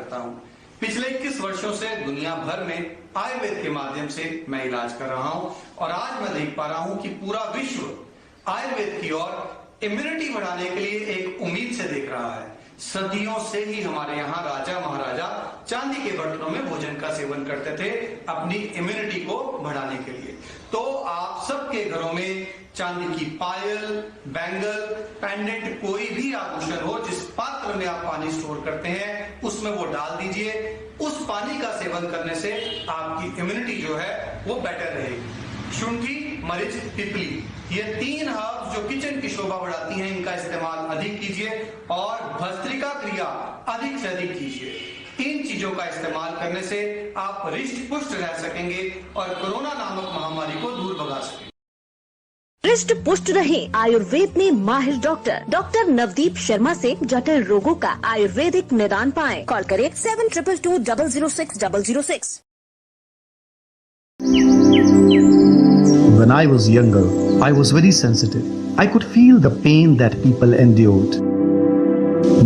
करता हूं। पिछले 21 वर्षों से दुनिया भर में आयुर्वेद के माध्यम से मैं इलाज कर रहा हूं और आज मैं देख पा रहा हूं कि पूरा विश्व आयुर्वेद की ओर इम्यूनिटी बढ़ाने के लिए एक उम्मीद से देख रहा है। सदियों से ही हमारे यहाँ राजा महाराजा चांदी के बर्तनों में भोजन का सेवन करते थे अपनी इम्यूनिटी को बढ़ाने के लिए। तो आप सबके घरों में चांदी की पायल, बैंगल, पेंडेंट, कोई भी आभूषण हो, जिस पात्र में आप पानी स्टोर करते हैं उसमें वो डाल दीजिए। उस पानी का सेवन करने से आपकी इम्यूनिटी जो है वो बेटर रहेगी। शुंठी, मरीच, पिपली, ये 3 हर्ब्स जो किचन की शोभा बढ़ाती हैं, इनका इस्तेमाल अधिक कीजिए और भस्त्रिका क्रिया अधिक से अधिक कीजिए। इन चीजों का इस्तेमाल करने से आप हृष्ट पुष्ट रह सकेंगे और कोरोना नामक महामारी को दूर भगा सकेंगे। हृष्ट पुष्ट रहे आयुर्वेद में माहिर डॉक्टर नवदीप शर्मा से जटिल रोगों का आयुर्वेदिक निदान पाएं। कॉल करें 7222006006। When I was younger, I was very sensitive. I could feel the pain that people endured.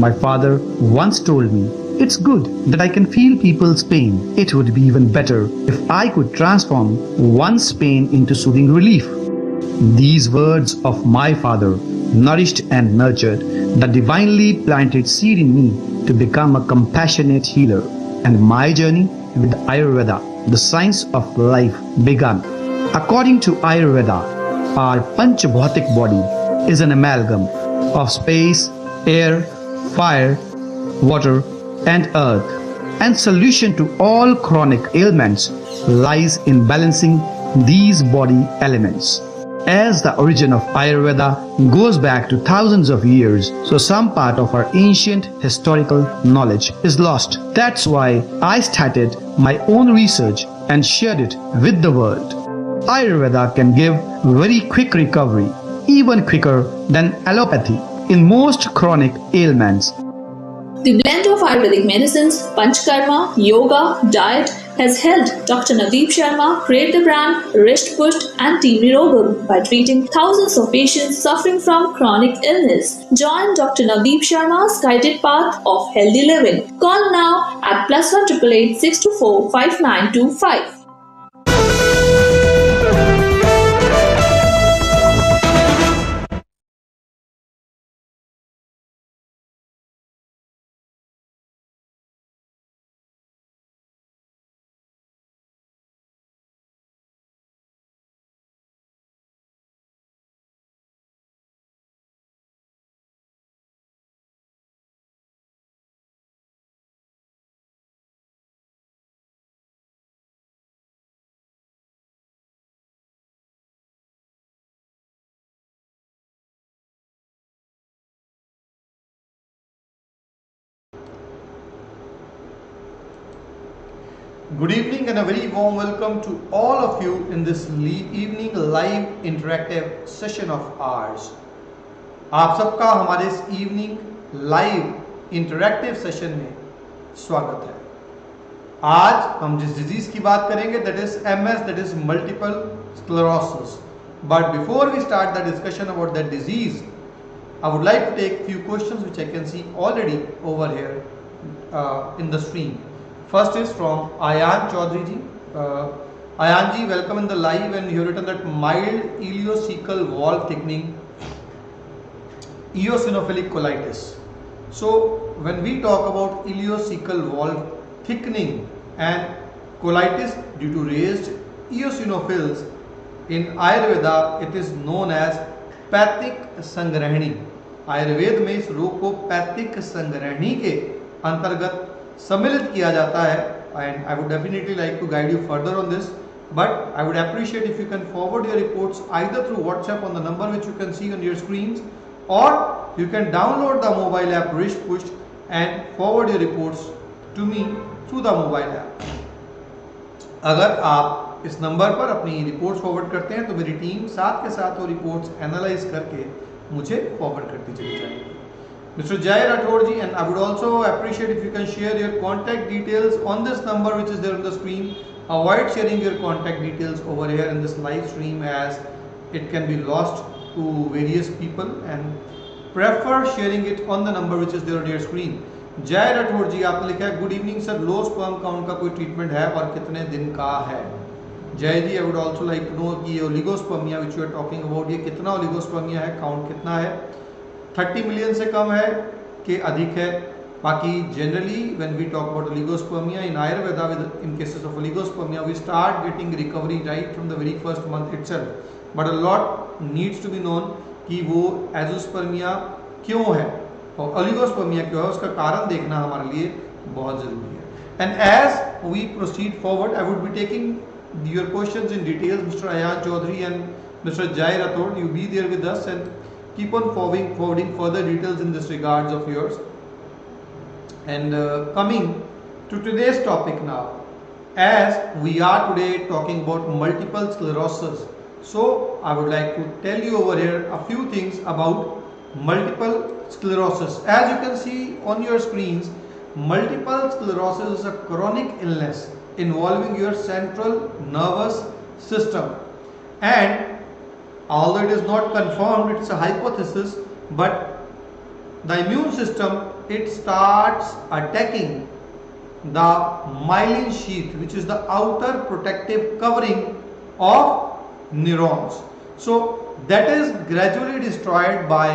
My father once told me, it's good that I can feel people's pain. It would be even better if I could transform one's pain into soothing relief. These words of my father nourished and nurtured the divinely planted seed in me to become a compassionate healer. And my journey with Ayurveda, the science of life, began. According to Ayurveda, our Panchabhautik body is an amalgam of space, air, fire, water and earth, and solution to all chronic ailments lies in balancing these body elements. As the origin of Ayurveda goes back to thousands of years, so some part of our ancient historical knowledge is lost. That's why I started my own research and shared it with the world. Ayurveda can give very quick recovery, even quicker than allopathy, in most chronic ailments. The blend of Ayurvedic medicines, Panchkarma, yoga, diet has helped Dr. Navdeep Sharma create the brand Hrisht Pusht and Team Nirogam by treating thousands of patients suffering from chronic illness. Join Dr. Navdeep Sharma's guided path of healthy living. Call now at +1 888 624 5925. Good evening and a very warm welcome to all of you in this evening live interactive session of ours. आप सबका हमारे इस evening live interactive session में स्वागत है। आज हम जिस डिजीज की बात करेंगे that is MS, that is multiple sclerosis. But before we start the discussion about that disease, I would like to take few questions which I can see already over here in the stream. First is from Ayan Chaudhary ji. Ayan ji, welcome in the live, and you have written that mild ileocecal valve thickening, eosinophilic colitis. So when we talk about ileocecal valve thickening and colitis due to raised eosinophils, in Ayurveda it is known as पैथिक संग्रहणी। आयुर्वेद में इस रोग को Pethick संग्रहणी के अंतर्गत सम्मिलित किया जाता है। And I would definitely like to guide you further on this, but I would appreciate if you can forward your reports either through WhatsApp on the number which you can see on your screens, और you can download the mobile app Hrisht Pusht and forward your reports to me through the mobile app. अगर आप इस number पर अपनी reports forward करते हैं तो मेरी टीम साथ के साथ वो रिपोर्ट्स एनालाइज करके मुझे फॉरवर्ड करती चली जाएगी। Mr. Jay Rathod ji, and I would also appreciate if you can share your contact details on this number which is there on the screen. Avoid sharing your contact details over here in this live stream as it can be lost to various people, and prefer sharing it on the number which is there on your screen. जय राठौर जी आपने लिखा है good evening sir, low sperm count का कोई treatment है और कितने दिन का है? Jai ji, I would also like to know कि oligospermia which you are talking about, ये कितना ओलिगोस्पर्मिया है, काउंट कितना है? 30 मिलियन से कम है कि अधिक है? बाकी generally when we talk about oligospermia in Ayurveda, in cases of oligospermia we start getting recovery right from the very first month itself, but a lot needs to be known कि वो एजोस्पर्मिया क्यों है और ओलिगोस्पर्मिया क्यों है, उसका कारण देखना हमारे लिए बहुत जरूरी है। And as we proceed forward I would be taking your questions in detail. Mister Ayan Chaudhary and mister Jay Rathore, you be there with us and keep on forwarding further details in this regards of yours. And coming to today's topic now, as we are today talking about multiple sclerosis, so I would like to tell you over here a few things about multiple sclerosis. As you can see on your screens, multiple sclerosis is a chronic illness involving your central nervous system, and although it is not confirmed, it's a hypothesis, but the immune system, it starts attacking the myelin sheath, which is the outer protective covering of neurons. So that is gradually destroyed by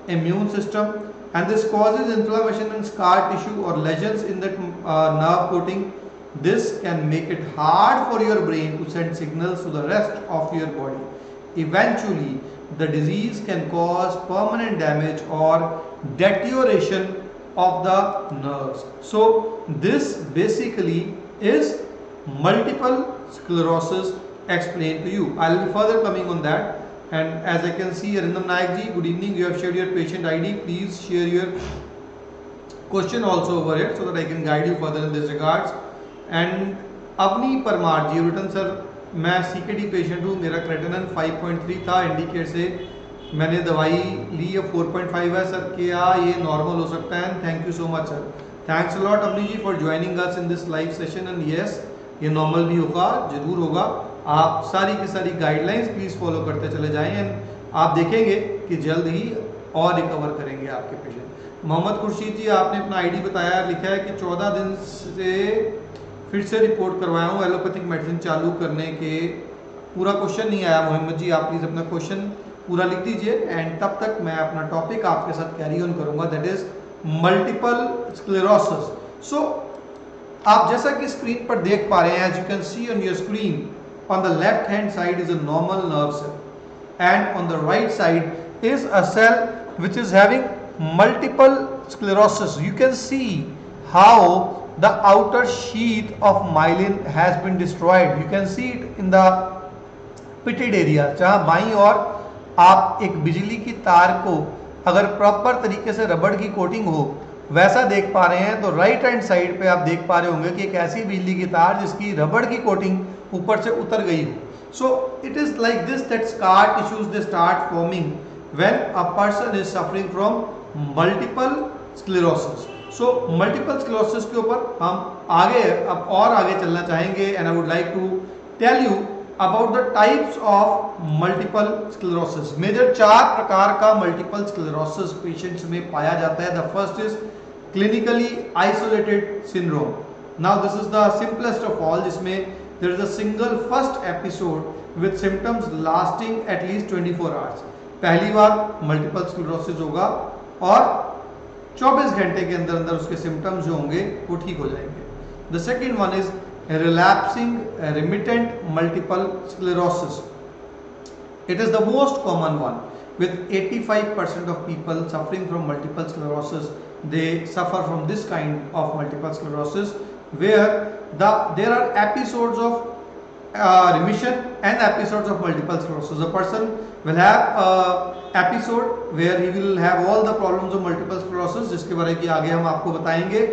immune system, and this causes inflammation in scar tissue or lesions in that nerve coating. This can make it hard for your brain to send signals to the rest of your body. Eventually the disease can cause permanent damage or deterioration of the nerves. So this basically is multiple sclerosis explained to you. I will be further coming on that. And as I can see, Arindam Nayak ji, good evening, you have shared your patient ID. Please share your question also over here so that I can guide you further in this regards. And Avni Parmar ji written, sir, मैं CKD patient हूँ, मेरा creatinine 5.3 था, indicate से मैंने दवाई ली है 4.5 है sir, क्या ये नॉर्मल हो सकता है? Thank you so much sir, thanks a lot Avni ji for joining us in this live session. And yes, ये नॉर्मल भी होगा, जरूर होगा। आप सारी की सारी गाइडलाइंस प्लीज फॉलो करते चले जाएं एंड आप देखेंगे कि जल्द ही और रिकवर करेंगे आपके पेशेंट। मोहम्मद खुर्शीद जी, आपने अपना आईडी बताया, लिखा है कि 14 दिन से फिर से रिपोर्ट करवाया हूँ एलोपैथिक मेडिसिन चालू करने के। पूरा क्वेश्चन नहीं आया मोहम्मद जी, आप प्लीज़ अपना क्वेश्चन पूरा लिख दीजिए एंड तब तक मैं अपना टॉपिक आपके साथ कैरी ऑन करूँगा, that is multiple sclerosis. So आप जैसा कि स्क्रीन पर देख पा रहे हैं, as you can see on your screen, on the left hand side is a normal nerve cell and on the right side is a cell which is having multiple sclerosis. You can see how the outer sheath of myelin has been destroyed. You can see it in the pitted area, जहाँ बाईं ओर आप एक बिजली की तार को अगर proper तरीके से रबड़ की कोटिंग हो वैसा देख पा रहे हैं, तो राइट हैंड साइड पे आप देख पा रहे होंगे कि एक ऐसी बिजली की तार जिसकी रबड़ की कोटिंग ऊपर से उतर गई हो। So it is like this that scar tissues they start forming when a person is suffering from multiple sclerosis. So multiple sclerosis के ऊपर हम आगे अब और आगे चलना चाहेंगे and I would like to tell you about the types of multiple sclerosis. Major 4 प्रकार का multiple sclerosis patients में पाया जाता है. The first is clinically isolated syndrome. Now this is the simplest of all, जिसमें there is a single first episode with symptoms lasting at least 24 hours. पहली बार multiple sclerosis होगा और 24 घंटे के अंदर अंदर उसके सिम्टम्स जो होंगे वो ठीक हो जाएंगे। The second one is relapsing remitting multiple sclerosis. It is the most common one with 85% of people suffering from multiple sclerosis. They suffer from this kind of multiple sclerosis where there are episodes of remission and episodes of multiple sclerosis. A person will have a episode where he will have all the problems of multiple sclerosis, जिसके बारे में आगे हम आपको बताएंगे,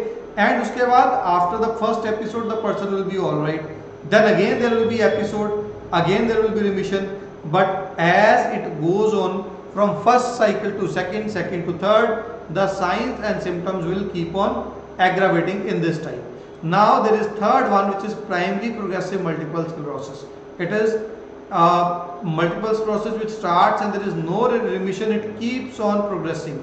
and उसके बाद after the first episode the person will be all right. Then again there will be episode, again there will be remission, but as it goes on from first cycle to second, second to third, the signs and symptoms will keep on aggravating in this time. Now there is third one, which is primary progressive multiple sclerosis. It is multiple sclerosis which starts and there is no remission, it keeps on progressing,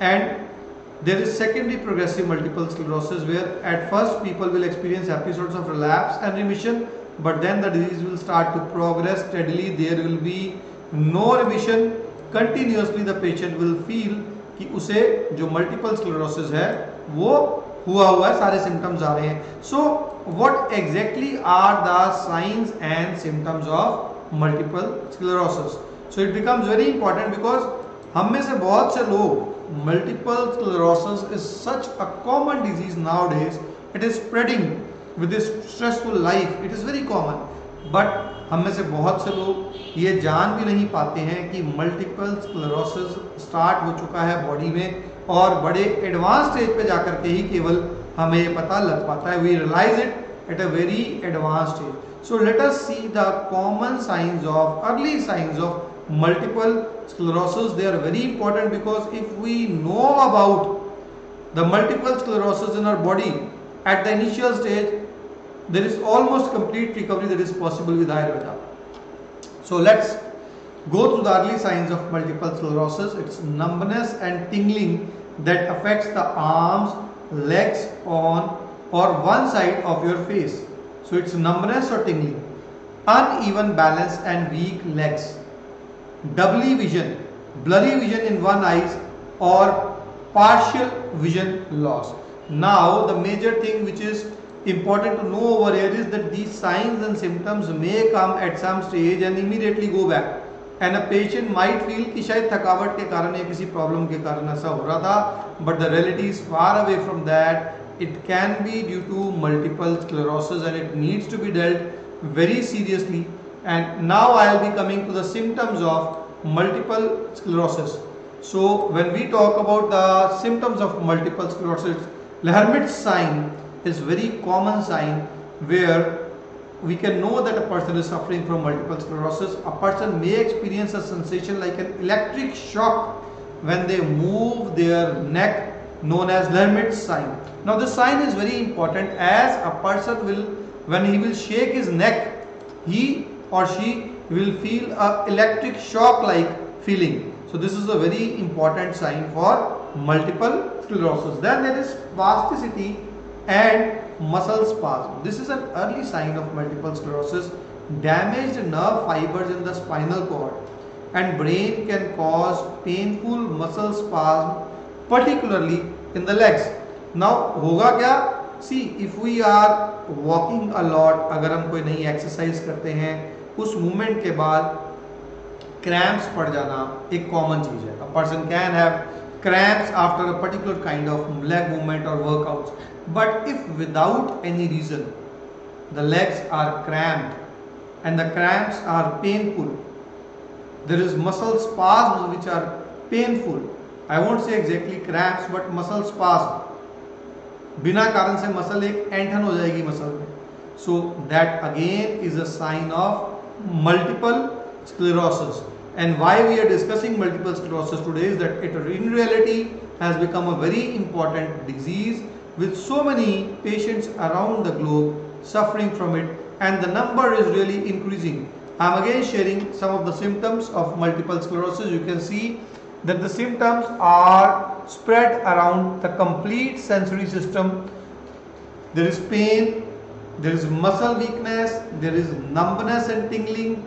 and There is secondary progressive multiple sclerosis where at first people will experience episodes of relapse and remission, but then the disease will start to progress steadily. There will be no remission. Continuously the patient will feel कि उसे जो multiple sclerosis है वो हुआ है, सारे symptoms आ रहे हैं. So what exactly are the signs and symptoms of multiple sclerosis? So it becomes very important because हम में से बहुत से लोग multiple sclerosis is such a common disease nowadays. It is spreading with this stressful life. It is very common. But हम में से बहुत से लोग ये जान भी नहीं पाते हैं कि multiple sclerosis start हो चुका है बॉडी में, और बड़े एडवांस स्टेज पे जाकर के ही केवल हमें ये पता लग पाता है. We realize it at a very advanced stage. So let us see the common signs of early signs of multiple sclerosis. They are very important because if we know about the multiple sclerosis in our body at the initial stage, there is almost complete recovery that is possible with Ayurveda. So let's go through the early signs of multiple sclerosis. It's numbness and tingling that affects the arms, legs on or one side of your face. So it's numbness or tingling. Uneven balance and weak legs. Doubly vision, blurry vision in one eye or partial vision loss. Now the major thing which is important to know over here is that these signs and symptoms may come at some stage and immediately go back, and a patient might feel कि शायद थकावट के कारण या किसी problem के कारण ऐसा हो रहा था, but the reality is far away from that. It can be due to multiple sclerosis and it needs to be dealt very seriously. And now I will be coming to the symptoms of multiple sclerosis. So when we talk about the symptoms of multiple sclerosis, Lhermitte's sign is very common sign where we can know that a person is suffering from multiple sclerosis. A person may experience a sensation like an electric shock when they move their neck, known as Lhermitte's sign. Now this sign is very important as a person will, when he will shake his neck, he or she will feel a electric shock like feeling. So this is a very important sign for multiple sclerosis. Then there is spasticity and muscle spasm. This is an early sign of multiple sclerosis. Damaged nerve fibers in the spinal cord and brain can cause painful muscle spasm, particularly in the legs. Now होगा क्या? See, if we are walking a lot, अगर हम कोई नई exercise करते हैं, उस movement के बाद क्रैम्प्स पड़ जाना एक कॉमन चीज है. A person can have cramps after a particular kind of leg movement or workouts. But if without any reason the legs are cramped and the cramps are painful, there is muscle spasms which are painful. I won't say exactly cramps but muscle spasm. बिना कारण से muscle एक ऐंठन हो जाएगी muscle में. So that again is a sign of multiple sclerosis. And why we are discussing multiple sclerosis today is that it in reality has become a very important disease with so many patients around the globe suffering from it, and the number is really increasing. I am again sharing some of the symptoms of multiple sclerosis. You can see that the symptoms are spread around the complete sensory system. There is pain, there is muscle weakness, there is numbness and tingling,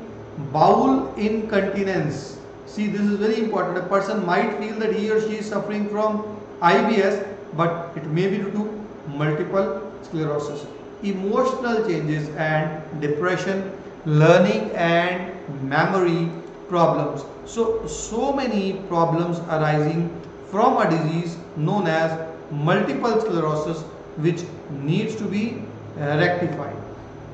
bowel incontinence. See, this is very important. A person might feel that he or she is suffering from IBS, but it may be due to multiple sclerosis. Emotional changes and depression, learning and memory problems. So many problems arising from a disease known as multiple sclerosis which needs to be rectified.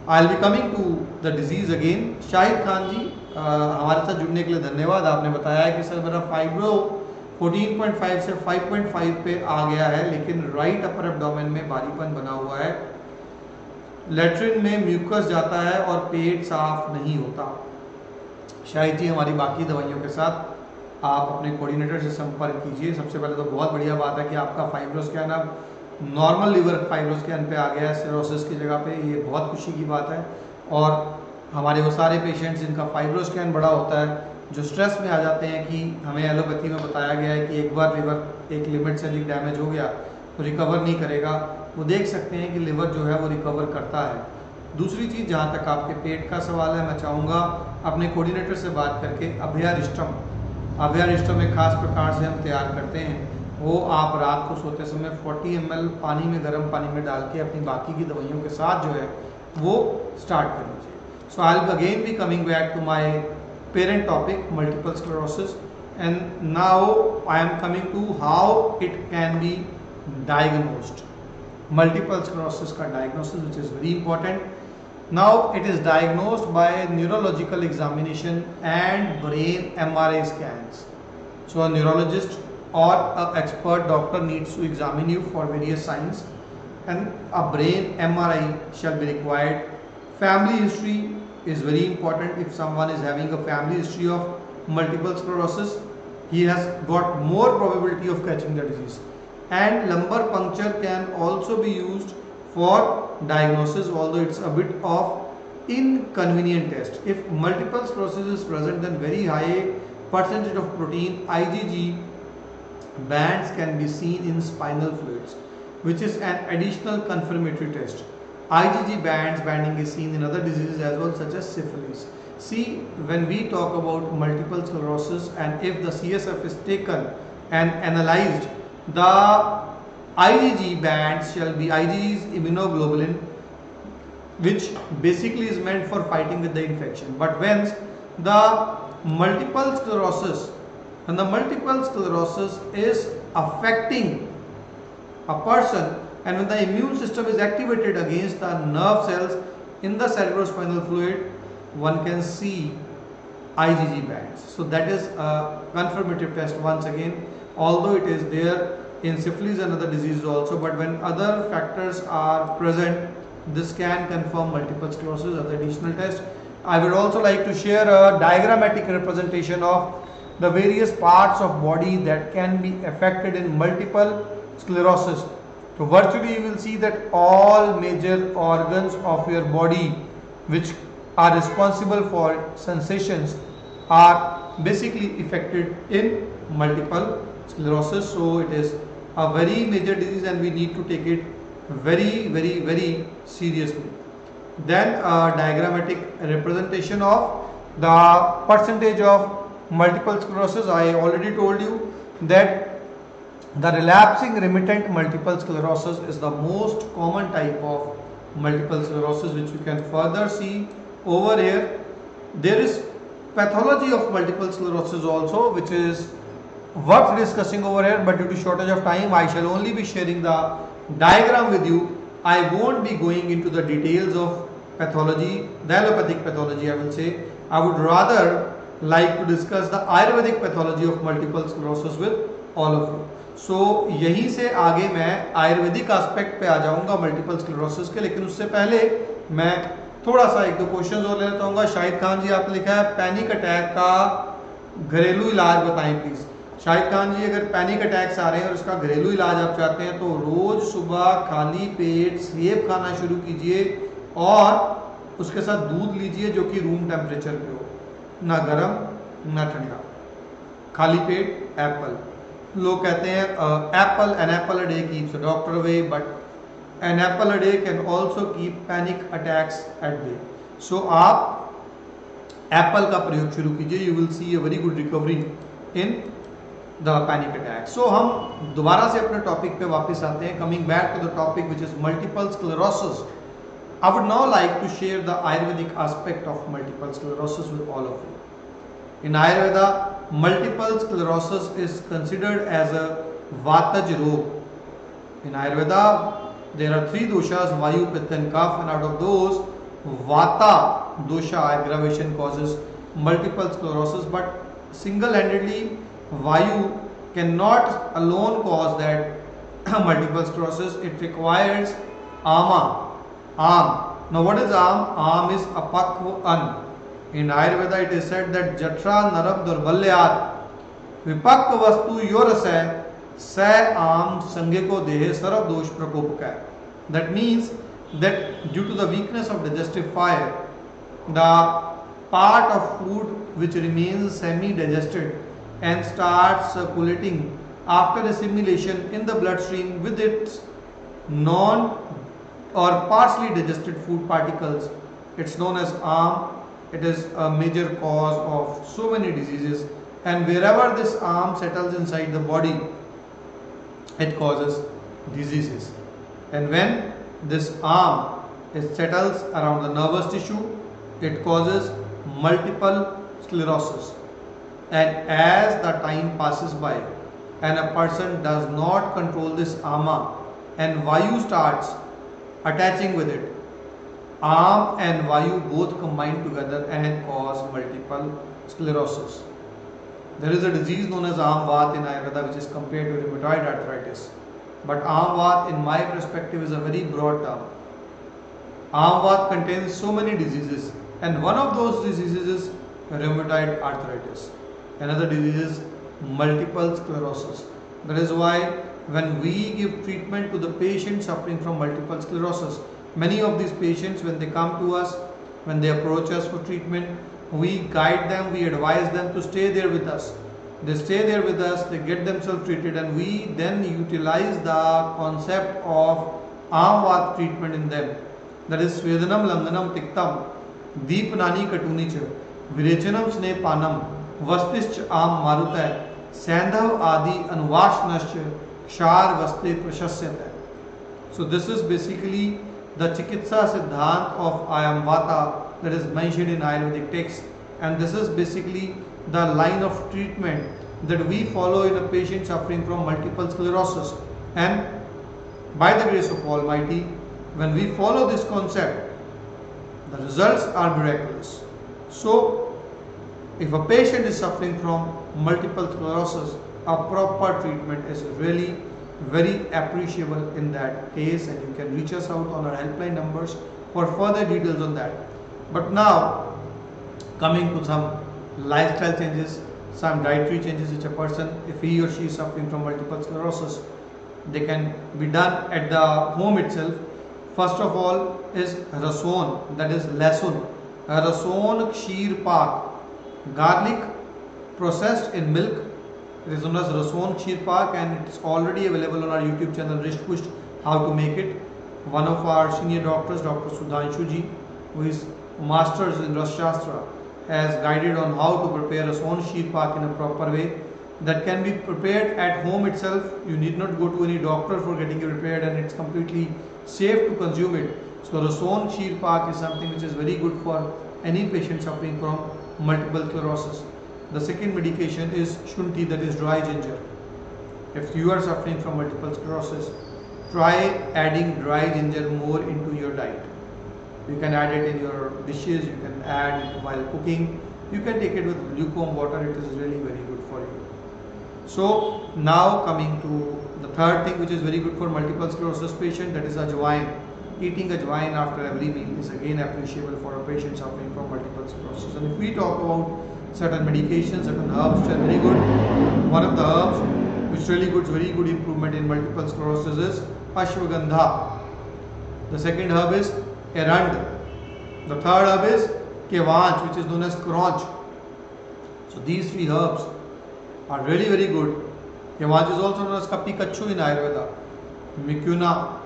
I will be coming to the disease again. Shahid Khan जी हमारे साथ जुड़ने के लिए धन्यवाद. आपने बताया है कि सर मेरा फाइब्रो 14.5 से 5.5 पे आ गया है, लेकिन राइट अपर एब्डोमेन में भारीपन बना हुआ है, लेट्रिन में म्यूकस जाता है और पेट साफ नहीं होता. शाहिद जी हमारी बाकी दवाइयों के साथ आप अपने कोऑर्डिनेटर से संपर्क कीजिए. सबसे पहले तो बहुत बढ़िया बात है कि आपका फाइब्रोस्कैन अब नॉर्मल लीवर फाइब्रोस्कैन पे आ गया है सिरोसिस की जगह पे. ये बहुत खुशी की बात है. और हमारे वो सारे पेशेंट्स जिनका फाइब्रोस्कैन बड़ा होता है, जो स्ट्रेस में आ जाते हैं कि हमें एलोपैथी में बताया गया है कि एक बार लीवर एक लिमिट से अधिक डैमेज हो गया तो रिकवर नहीं करेगा, वो देख सकते हैं कि लिवर जो है वो रिकवर करता है। दूसरी चीज़, जहाँ तक आपके पेट का सवाल है, मैं चाहूँगा अपने कोऑर्डिनेटर से बात करके अभयारिष्टम एक खास प्रकार से हम तैयार करते हैं, वो आप रात को सोते समय 40 ml पानी में, गर्म पानी में डाल के अपनी बाकी की दवाइयों के साथ जो है वो स्टार्ट कर लीजिए। So I will again be coming back to my parent topic multiple sclerosis, and now I am coming to how it can be diagnosed. Multiple sclerosis का diagnosis which is very important. Now it is diagnosed by neurological examination and brain MRI scans. So a neurologist or an expert doctor needs to examine you for various signs, and a brain MRI shall be required. Family history is very important. If someone is having a family history of multiple sclerosis, he has got more probability of catching the disease. And lumbar puncture can also be used for diagnosis, although it's a bit of inconvenient test. If multiple sclerosis is present, then very high percentage of protein IgG bands can be seen in spinal fluids, which is an additional confirmatory test. IgG banding is seen in other diseases as well, such as syphilis. See, when we talk about multiple sclerosis, and if the CSF is taken and analyzed, the IgG bands shall be, IgG is immunoglobulin, which basically is meant for fighting with the infection. But when the multiple sclerosis is affecting a person, and when the immune system is activated against the nerve cells in the cerebrospinal fluid, one can see IgG bands. So that is a confirmative test once again, although it is there in syphilis and other diseases also, but when other factors are present, this can confirm multiple sclerosis as additional test. I would also like to share a diagrammatic representation of the various parts of body that can be affected in multiple sclerosis. So virtually you will see that all major organs of your body which are responsible for sensations are basically affected in multiple sclerosis. So it is a very major disease and we need to take it very seriously. Then a diagrammatic representation of the percentage of multiple sclerosis. I already told you that the relapsing remittent multiple sclerosis is the most common type of multiple sclerosis, which you can further see over here. There is pathology of multiple sclerosis also, which is worth discussing over here, but due to shortage of time I shall only be sharing the diagram with you. I won't be going into the details of pathology, the allopathic pathology I will say. I would rather like to discuss the Ayurvedic pathology of multiple sclerosis with all of you. So यहीं से आगे मैं Ayurvedic aspect पे आ जाऊंगा multiple sclerosis के, लेकिन उससे पहले मैं थोड़ा सा एक दो क्वेश्चंस और ले लेता हूँ। शाहिद खान जी आपने लिखा है पैनिक अटैक का घरेलू इलाज बताएं प्लीज। शाहिद खान जी, अगर पैनिक अटैक्स आ रहे हैं और इसका घरेलू इलाज आप चाहते हैं तो रोज सुबह खाली पेट सेब खाना शुरू कीजिए और उसके साथ दूध लीजिए जो कि रूम टेम्परेचर पे हो, ना गर्म ना ठंडा, खाली पेट एप्पल। लोग कहते हैं apple, an apple a day keeps a doctor away, but an apple a day can also keep panic attacks at bay. So आप एप्पल का प्रयोग शुरू कीजिए, you will see a very good recovery in the panic attack. So हम दोबारा से अपने topic पे वापस आते हैं, coming back to the topic which is multiple sclerosis. I would now like to share the Ayurvedic aspect of multiple sclerosis with all of you. In Ayurveda, multiple sclerosis is considered as a Vataj rog. In Ayurveda, there are three doshas, Vayu, Pitta and Kapha, and out of those, Vata dosha aggravation causes multiple sclerosis, but single-handedly, Vayu cannot alone cause that multiple sclerosis. It requires Ama. Am. Now what is Am? Am is apakva an. In Ayurveda it is said that Jatra Narab Durbalyat Vipakva Vastu Yorasai Sa Am Sangeko Dehe Sarab Dosh Prakopaka. That means that due to the weakness of digestive fire, the part of food which remains semi-digested and starts circulating after assimilation in the bloodstream with its non or partially digested food particles. It's known as ARM. It is a major cause of so many diseases, and wherever this ARM settles inside the body, it causes diseases. And when this ARM settles around the nervous tissue, it causes multiple sclerosis. And as the time passes by and a person does not control this AMA and Vayu starts attaching with it, ARM and Vayu both combine together and cause multiple sclerosis. There is a disease known as Amvat in Ayurveda which is compared to rheumatoid arthritis. But Amvat in my perspective is a very broad term. Amvat contains so many diseases, and one of those diseases is rheumatoid arthritis. Another disease is multiple sclerosis. That is why when we give treatment to the patient suffering from multiple sclerosis, many of these patients, when they come to us, when they approach us for treatment, we guide them, we advise them to stay there with us. They stay there with us, they get themselves treated, and we then utilize the concept of Amvat treatment in them. That is Swedanam Landanam Tiktam Deepnani Katunicha Virechanam Snepanam Vastischa Am Marutay Sandhav Adi Anuvashnascha Kshar Vaste Prashasyate. So this is basically the Chikitsa Siddhant of Ayamvata that is mentioned in Ayurvedic texts, and this is basically the line of treatment that we follow in a patient suffering from multiple sclerosis. And by the grace of Almighty, when we follow this concept, the results are miraculous. So if a patient is suffering from multiple sclerosis, a proper treatment is really very appreciable in that case, and you can reach us out on our helpline numbers for further details on that. But now coming to some lifestyle changes, some dietary changes which a person, if he or she is suffering from multiple sclerosis, they can be done at the home itself. First of all is rason, that is lasun. Rason Ksheer Pak, garlic processed in milk. It is known as Rason Ksheer Pak, and it's already available on our YouTube channel Risht Pusht, how to make it. One of our senior doctors, Dr. Sudhanshu ji, who is masters in Ras Shastra, has guided on how to prepare Rason Ksheer Pak in a proper way that can be prepared at home itself. You need not go to any doctor for getting it prepared, and it's completely safe to consume it. So Rason Ksheer Pak is something which is very good for any patient suffering from multiple sclerosis. The second medication is Shunthi, that is dry ginger. If you are suffering from multiple sclerosis, try adding dry ginger more into your diet. You can add it in your dishes, you can add it while cooking, you can take it with lukewarm water. It is really very good for you. So now coming to the third thing which is very good for multiple sclerosis patient, that is ajwain. Eating ajwain after every meal is again appreciable for a patient suffering from multiple sclerosis. And if we talk about certain medications, certain herbs which are very good, one of the herbs which really gives very good improvement in multiple sclerosis is ashwagandha. The second herb is erand. The third herb is kevanch, which is known as cronch. So these three herbs are really very good. Kevanch is also known as kapikachu in Ayurveda. Mucuna,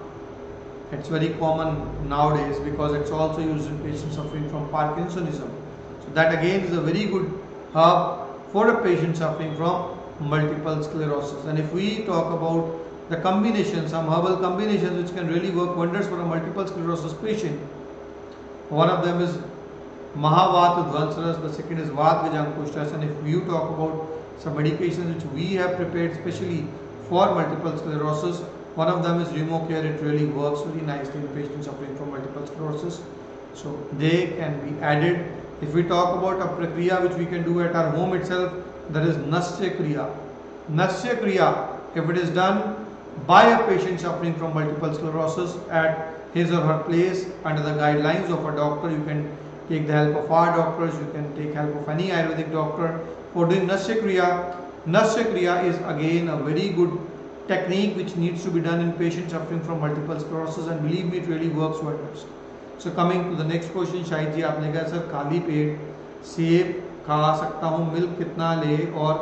it's very common nowadays because it's also used in patients suffering from Parkinsonism. So that again is a very good herb for a patient suffering from multiple sclerosis. And if we talk about the combinations, some herbal combinations which can really work wonders for a multiple sclerosis patient, one of them is Mahavat Udvansaras, the second is Vat Vijankushtas. And if you talk about some medications which we have prepared especially for multiple sclerosis, one of them is Remocare. It really works very nicely in patients suffering from multiple sclerosis. So they can be added. If we talk about a prakriya which we can do at our home itself, that is Nasya Kriya. Nasya Kriya, if it is done by a patient suffering from multiple sclerosis at his or her place under the guidelines of a doctor, you can take the help of our doctors, you can take help of any Ayurvedic doctor for doing Nasya Kriya. Nasya Kriya is again a very good technique which needs to be done in patients suffering from multiple sclerosis, and believe me, it really works wonders. So coming to the next question, Shahid ji आपने कहा sir खाली पेट सेब खा सकता हूँ, milk कितना ले और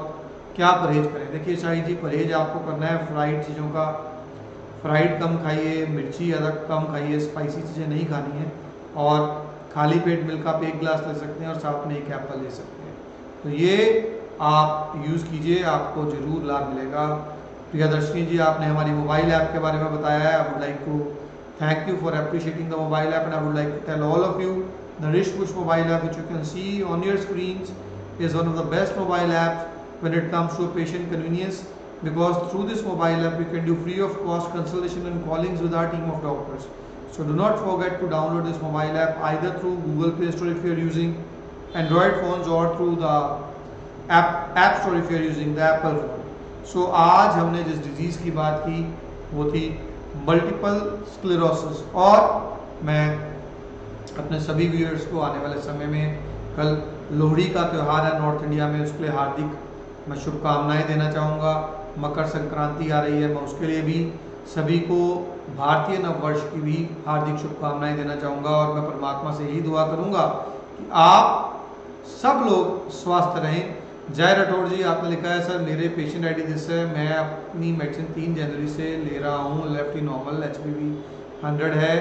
क्या परहेज करें। देखिए शाहिद जी, परहेज आपको करना है फ्राइड चीज़ों का। फ्राइड कम खाइए, मिर्ची ज़्यादा कम खाइए, स्पाइसी चीज़ें नहीं खानी है, और खाली पेट मिल्क आप 1 गिलास ले सकते हैं और साथ में 1 एप्पल ले सकते हैं। तो ये आप यूज़ कीजिए, आपको ज़रूर लाभ मिलेगा। प्रियदर्शनी जी, आपने हमारी मोबाइल ऐप के बारे में बताया है। I would like to thank you for appreciating the mobile app, and I would like to tell all of you the wrist push mobile app, which you can see on your screens, is one of the best mobile apps when it comes to patient convenience, because through this mobile app you can do free of cost consultation and callings with our team of doctors. So do not forget to download this mobile app either through Google Play Store if you are using Android phones, or through the App Store if you are using the Apple phone. So आज हमने जिस disease की बात की वो थी multiple sclerosis, और मैं अपने सभी व्यूअर्स को आने वाले समय में, कल लोहड़ी का त्यौहार है नॉर्थ इंडिया में, उसके लिए हार्दिक मैं शुभकामनाएं देना चाहूँगा। मकर संक्रांति आ रही है, मैं उसके लिए भी सभी को भारतीय नववर्ष की भी हार्दिक शुभकामनाएं देना चाहूँगा, और मैं परमात्मा से यही दुआ करूँगा कि आप सब लोग स्वस्थ रहें। जय राठौड़ जी, आपने लिखा है सर मेरे पेशेंट आईडी दिस है, मैं अपनी मेडिसिन 3 जनवरी से ले रहा हूँ, लेफ्ट नॉर्मल, HBV 100 है,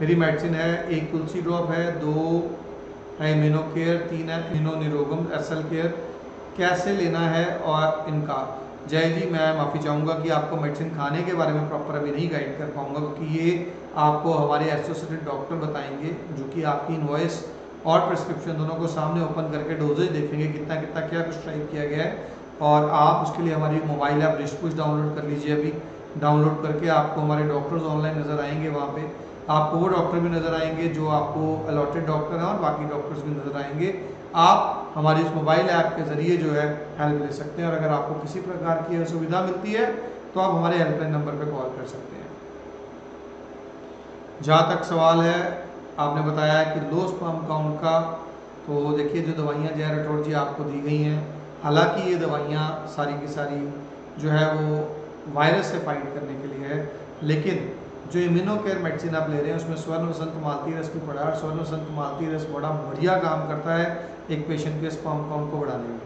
मेरी मेडिसिन है, 1 तुलसी ड्रॉप है, 2 है इम्यूनो केयर, 3 है इम्यूनो निरोगम SL केयर, कैसे लेना है और इनका। जय जी, मैं माफ़ी चाहूँगा कि आपको मेडिसिन खाने के बारे में प्रॉपर अभी नहीं गाइड कर पाऊँगा, क्योंकि ये आपको हमारे एसोसिएटेड डॉक्टर बताएंगे, जो कि आपकी इनवॉइस और प्रिस्क्रिप्शन दोनों को सामने ओपन करके डोजेज देखेंगे, कितना कितना क्या प्रिस्क्राइब किया गया है। और आप उसके लिए हमारी mobile app wrist push download कर लीजिए। अभी डाउनलोड करके आपको हमारे डॉक्टर्स ऑनलाइन नज़र आएंगे, वहाँ पे आपको वो डॉक्टर भी नज़र आएंगे जो आपको अलॉटेड डॉक्टर हैं, और बाकी डॉक्टर्स भी नज़र आएंगे। आप हमारी इस मोबाइल ऐप के ज़रिए जो है हेल्प ले सकते हैं, और अगर आपको किसी प्रकार की असुविधा मिलती है तो आप हमारे हेल्पलाइन नंबर पर कॉल कर सकते हैं। जहाँ तक सवाल है, आपने बताया है कि लो स्पर्म काउंट का, तो देखिए जो दवाइयाँ जय राठौड़ जी आपको दी गई हैं, हालांकि ये दवाइयाँ सारी की सारी जो है वो वायरस से फाइट करने के लिए है, लेकिन जो इम्यूनो केयर मेडिसिन आप ले रहे हैं उसमें स्वर्ण वसंत मालती रस की पड़ा, स्वर्ण वसंत मालती रस बड़ा बढ़िया काम करता है एक पेशेंट के स्पर्म काउंट को बढ़ाने में।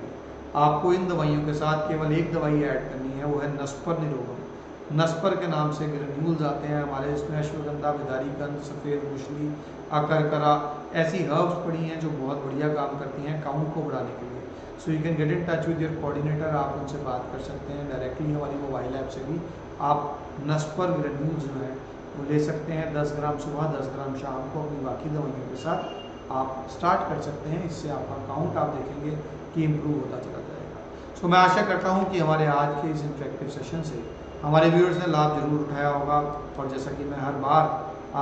आपको इन दवाइयों के साथ केवल एक दवाई ऐड करनी है, वो है नस्पर निरोगम। नस्पर के नाम से ग्रेन्यूल्स आते हैं हमारे, इसमें अश्वगंधा, विदारी कंद, सफ़ेद मुशली, अकरकरा, ऐसी हर्ब्स पड़ी हैं जो बहुत बढ़िया काम करती हैं काउंट को बढ़ाने के लिए। So you can get in touch with your coordinator, आप उनसे बात कर सकते हैं डायरेक्टली, हमारी मोबाइल ऐप से भी आप नस्पर ग्रेन्यूल्स जो है वो ले सकते हैं। 10 ग्राम सुबह, 10 ग्राम शाम को अपनी बाकी दवाइयों के साथ आप स्टार्ट कर सकते हैं। इससे आपका काउंट आप देखेंगे कि इम्प्रूव होता चला जाएगा। सो मैं आशा करता हूँ कि हमारे आज के इस इंटरेक्टिव सेशन से हमारे व्यूअर्स ने लाभ जरूर उठाया होगा, और जैसा कि मैं हर बार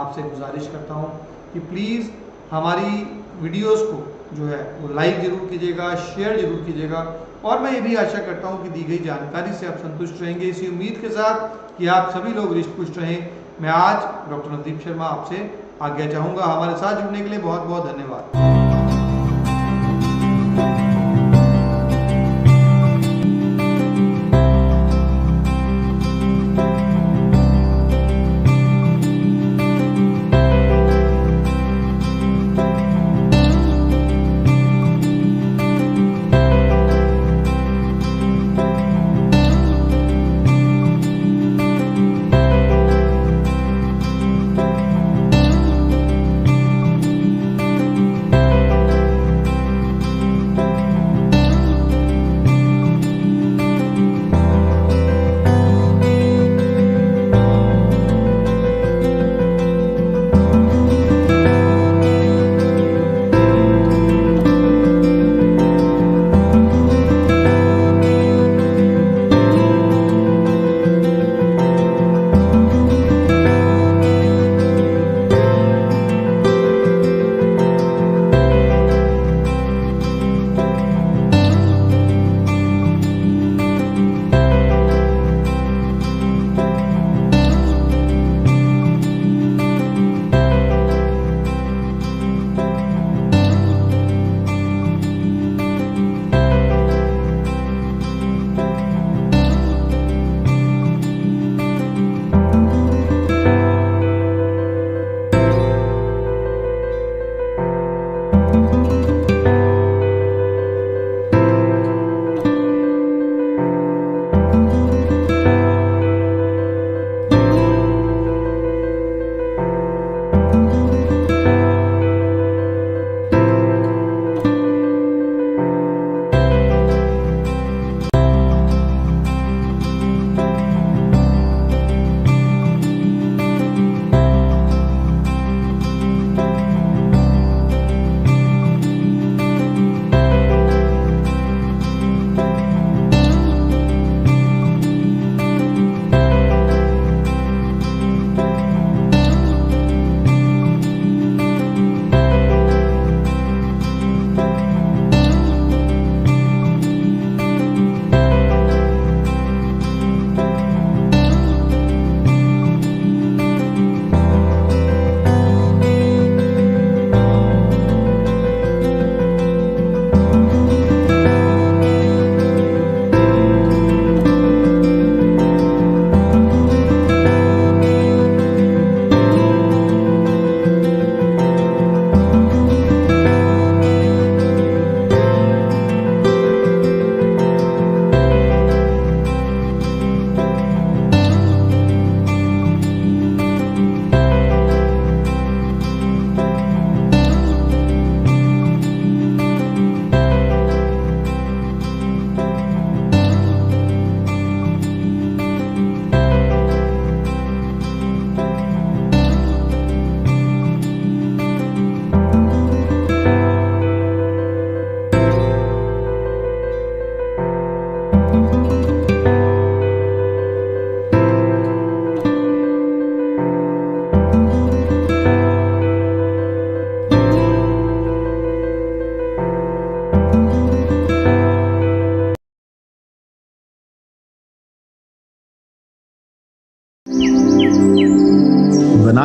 आपसे गुजारिश करता हूँ कि प्लीज़ हमारी वीडियोस को जो है वो लाइक ज़रूर कीजिएगा, शेयर ज़रूर कीजिएगा, और मैं ये भी आशा करता हूँ कि दी गई जानकारी से आप संतुष्ट रहेंगे, इसी उम्मीद के साथ कि आप सभी लोग हृष्ट पुष्ट रहें। मैं आज डॉक्टर नवदीप शर्मा आपसे आज्ञा चाहूँगा। हमारे साथ जुड़ने के लिए बहुत बहुत धन्यवाद।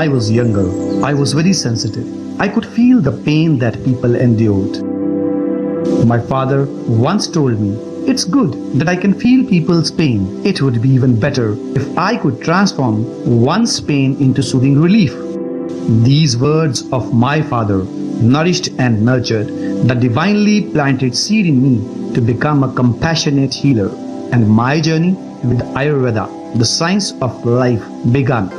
I was younger, I was very sensitive. I could feel the pain that people endured. My father once told me, it's good that I can feel people's pain. It would be even better if I could transform one's pain into soothing relief. These words of my father nourished and nurtured the divinely planted seed in me to become a compassionate healer. And my journey with Ayurveda, the science of life, began.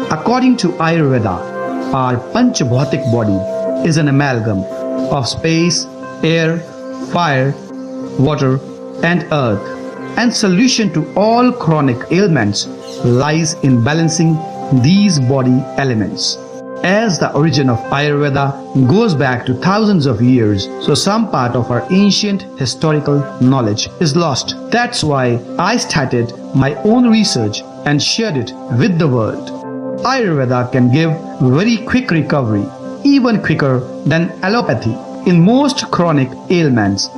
According to Ayurveda, our Panchabhautik body is an amalgam of space, air, fire, water, and earth, and solution to all chronic ailments lies in balancing these body elements. As the origin of Ayurveda goes back to thousands of years, so some part of our ancient historical knowledge is lost. That's why I started my own research and shared it with the world. Ayurveda can give very quick recovery, even quicker than allopathy, in most chronic ailments.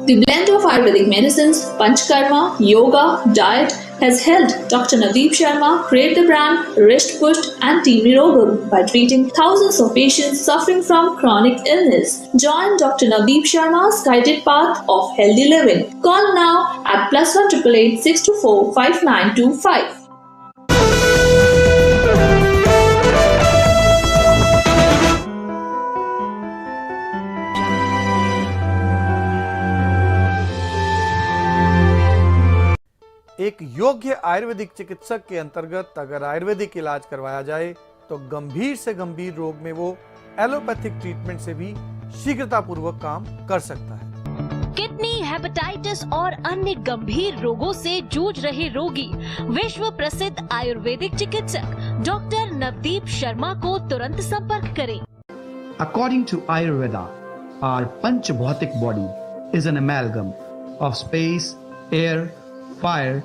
The blend of Ayurvedic medicines, Panchkarma, yoga, diet has helped Dr. Navdeep Sharma create the brand Risht Pusht and Team Nirogam by treating thousands of patients suffering from chronic illness. Join Dr. Navdeep Sharma's guided path of healthy living. Call now at +1 888 624 5925. एक योग्य आयुर्वेदिक चिकित्सक के अंतर्गत अगर आयुर्वेदिक इलाज करवाया जाए तो गंभीर से गंभीर रोग में वो एलोपैथिक ट्रीटमेंट से भी शीघ्रतापूर्वक काम कर सकता है। किडनी, हेपेटाइटिस और अन्य गंभीर रोगों से जूझ रहे रोगी विश्व प्रसिद्ध आयुर्वेदिक चिकित्सक डॉक्टर नवदीप शर्मा को तुरंत संपर्क करें। According to Ayurveda, our Panchabhautik body is an amalgam of space, air, fire,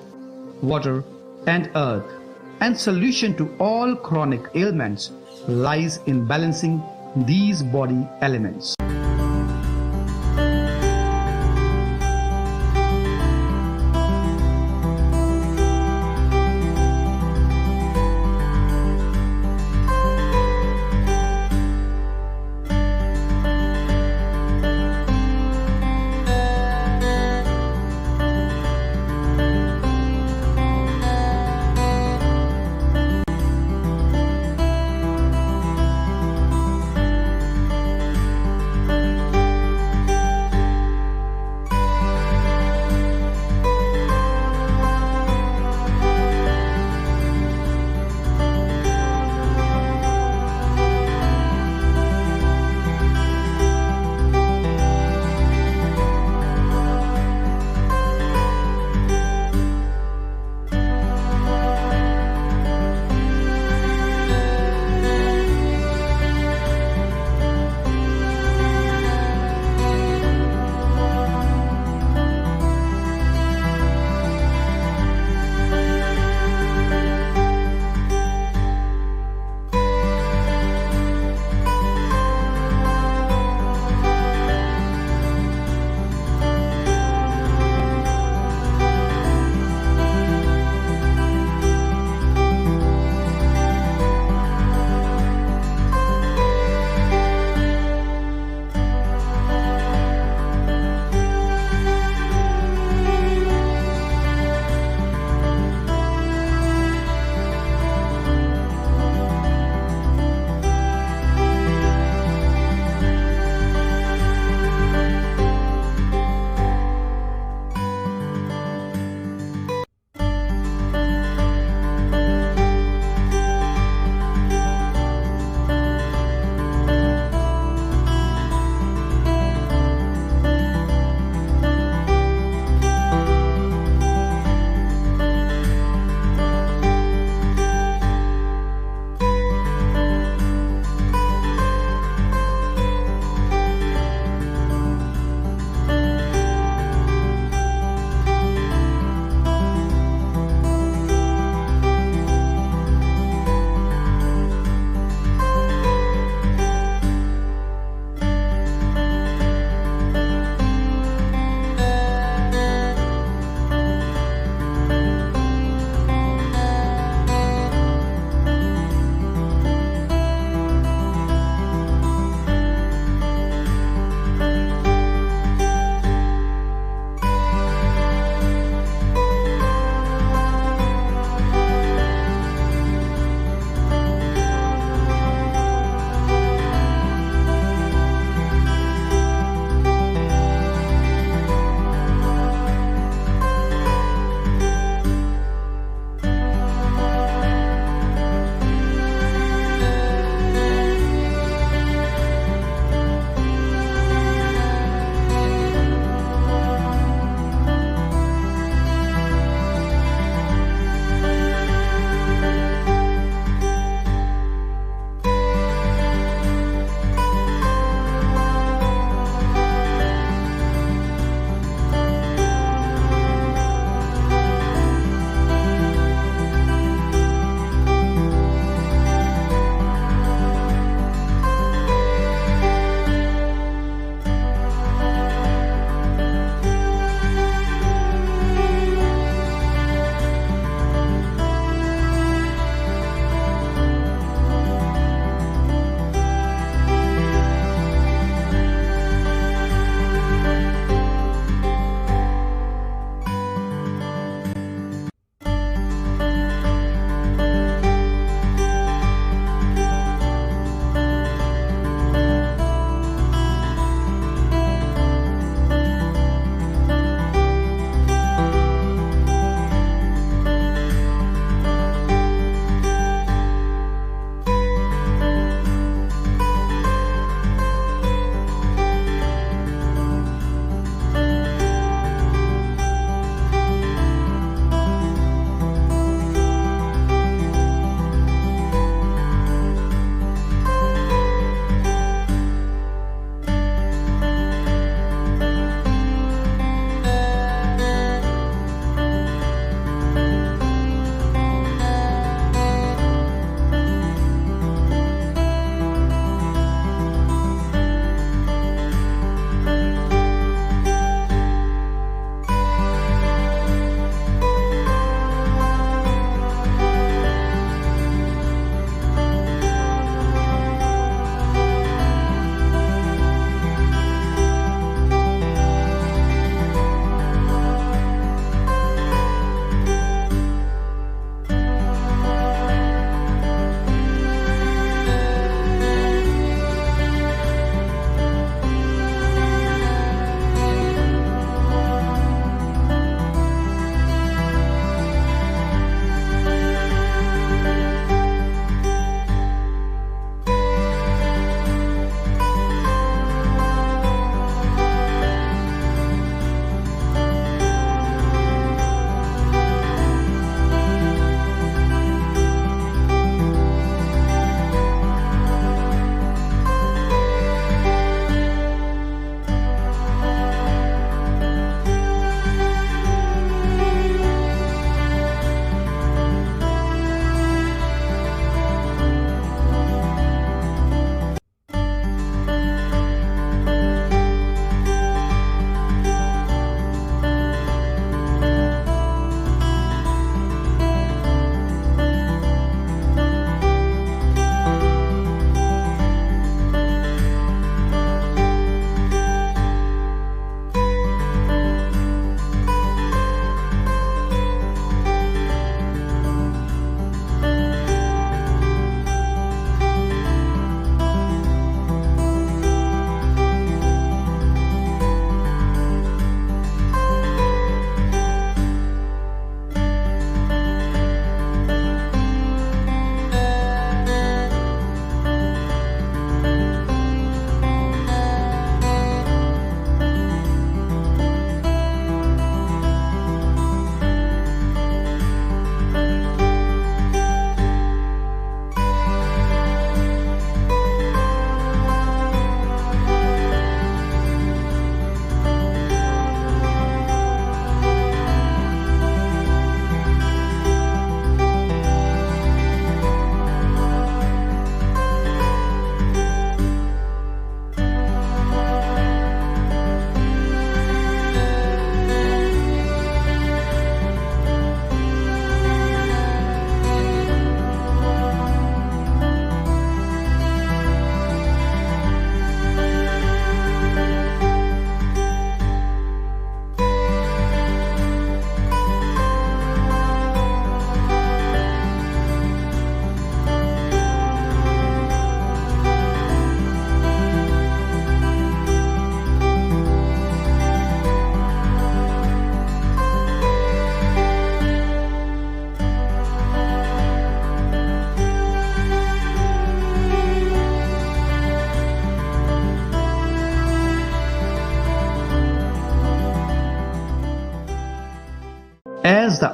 water, and earth, and solution to all chronic ailments lies in balancing these body elements.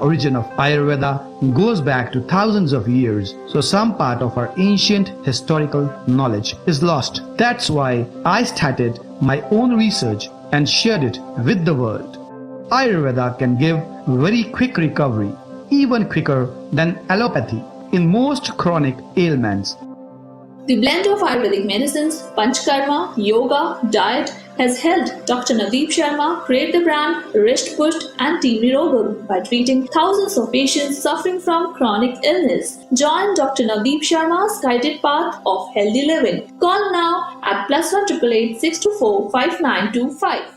origin of Ayurveda goes back to thousands of years, so some part of our ancient historical knowledge is lost. That's why I started my own research and shared it with the world. Ayurveda can give very quick recovery, even quicker than allopathy, in most chronic ailments. The blend of Ayurvedic medicines, Panchkarma, yoga, diet has helped Dr. Navdeep Sharma create the brand Risht Pusht and Team Nirogam by treating thousands of patients suffering from chronic illness. Join Dr. Navdeep Sharma's guided path of healthy living. Call now at +1 888 624 5925.